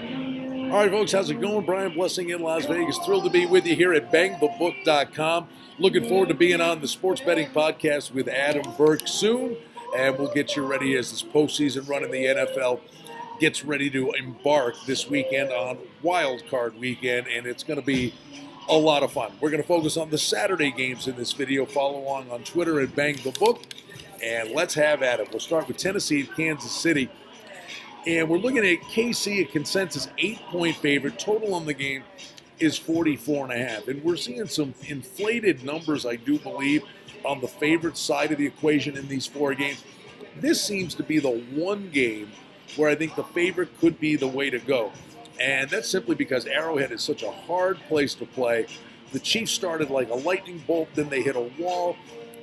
All right, folks, how's it going? Brian Blessing in Las Vegas. Thrilled to be with you here at bangthebook.com. Looking forward to being on the Sports Betting Podcast with Adam Burke soon, and we'll get you ready as this postseason run in the NFL gets ready to embark this weekend on WildCard weekend, and it's going to be a lot of fun. We're going to focus on the Saturday games in this video. Follow along on Twitter at BangTheBook, and let's have at it. We'll start with Tennessee and Kansas City. And we're looking at KC, a consensus 8-point favorite. Total on the game is 44.5. And we're seeing some inflated numbers, I do believe, on the favorite side of the equation in these four games. This seems to be the one game where I think the favorite could be the way to go. And that's simply because Arrowhead is such a hard place to play. The Chiefs started like a lightning bolt, then they hit a wall.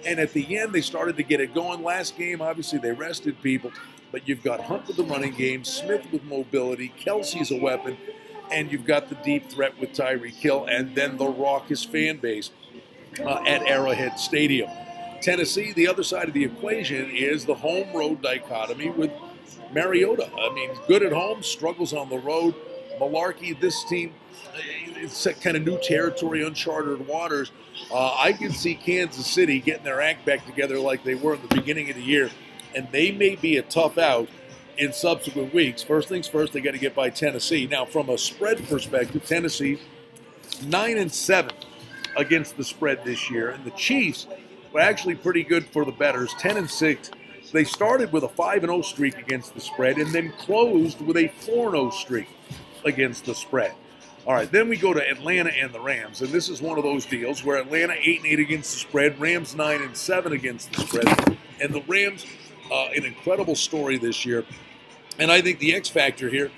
And at the end, they started to get it going. Last game, obviously, they rested people. But you've got Hunt with the running game, Smith with mobility, Kelsey's a weapon, and you've got the deep threat with Tyreek Hill, and then the raucous fan base at Arrowhead Stadium. Tennessee, the other side of the equation is the home-road dichotomy with Mariota. I mean, good at home, struggles on the road. Malarkey, this team, it's kind of new territory, uncharted waters. I can see Kansas City getting their act back together like they were in the beginning of the year. And they may be a tough out in subsequent weeks. First things first, they got to get by Tennessee. Now, from a spread perspective, Tennessee 9-7 against the spread this year, and the Chiefs were actually pretty good for the bettors, 10-6. They started with a 5-0 streak against the spread, and then closed with a 4-0 streak against the spread. All right, then we go to Atlanta and the Rams, and this is one of those deals where Atlanta 8-8 against the spread, Rams 9-7 against the spread, and the Rams. An incredible story this year. And I think the X factor here,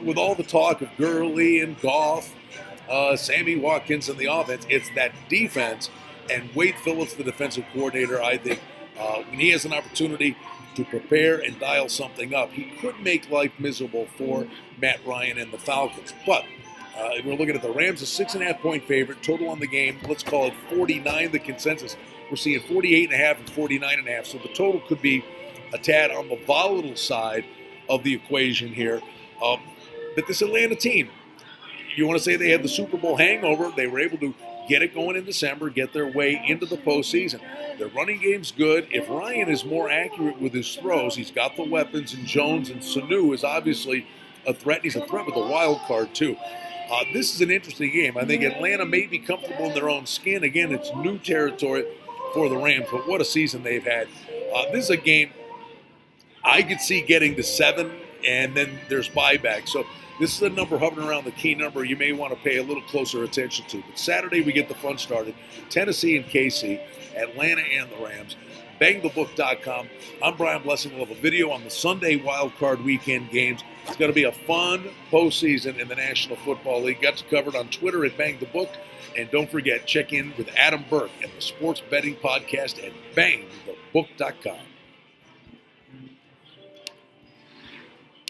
with all the talk of Gurley and Goff, Sammy Watkins and the offense, it's that defense. And Wade Phillips, the defensive coordinator, I think when he has an opportunity to prepare and dial something up, he could make life miserable for Matt Ryan and the Falcons. But we're looking at the Rams, a 6.5-point favorite, total on the game, let's call it 49, the consensus. We're seeing 48.5 and 49.5, so the total could be a tad on the volatile side of the equation here. But this Atlanta team, you want to say they had the Super Bowl hangover. They were able to get it going in December, get their way into the postseason. Their running game's good. If Ryan is more accurate with his throws, he's got the weapons, and Jones and Sanu is obviously a threat. He's a threat with a wild card, too. This is an interesting game. I think Atlanta may be comfortable in their own skin. Again, it's new territory for the Rams, but what a season they've had. This is a game I could see getting to 7, and then there's buyback. So this is a number hovering around the key number you may want to pay a little closer attention to. But Saturday we get the fun started. Tennessee and KC, Atlanta and the Rams. BangTheBook.com. I'm Brian Blessing. We'll have a video on the Sunday wildcard weekend games. It's going to be a fun postseason in the National Football League. Got you covered on Twitter at BangTheBook. And don't forget, check in with Adam Burke and the Sports Betting Podcast at BangTheBook.com.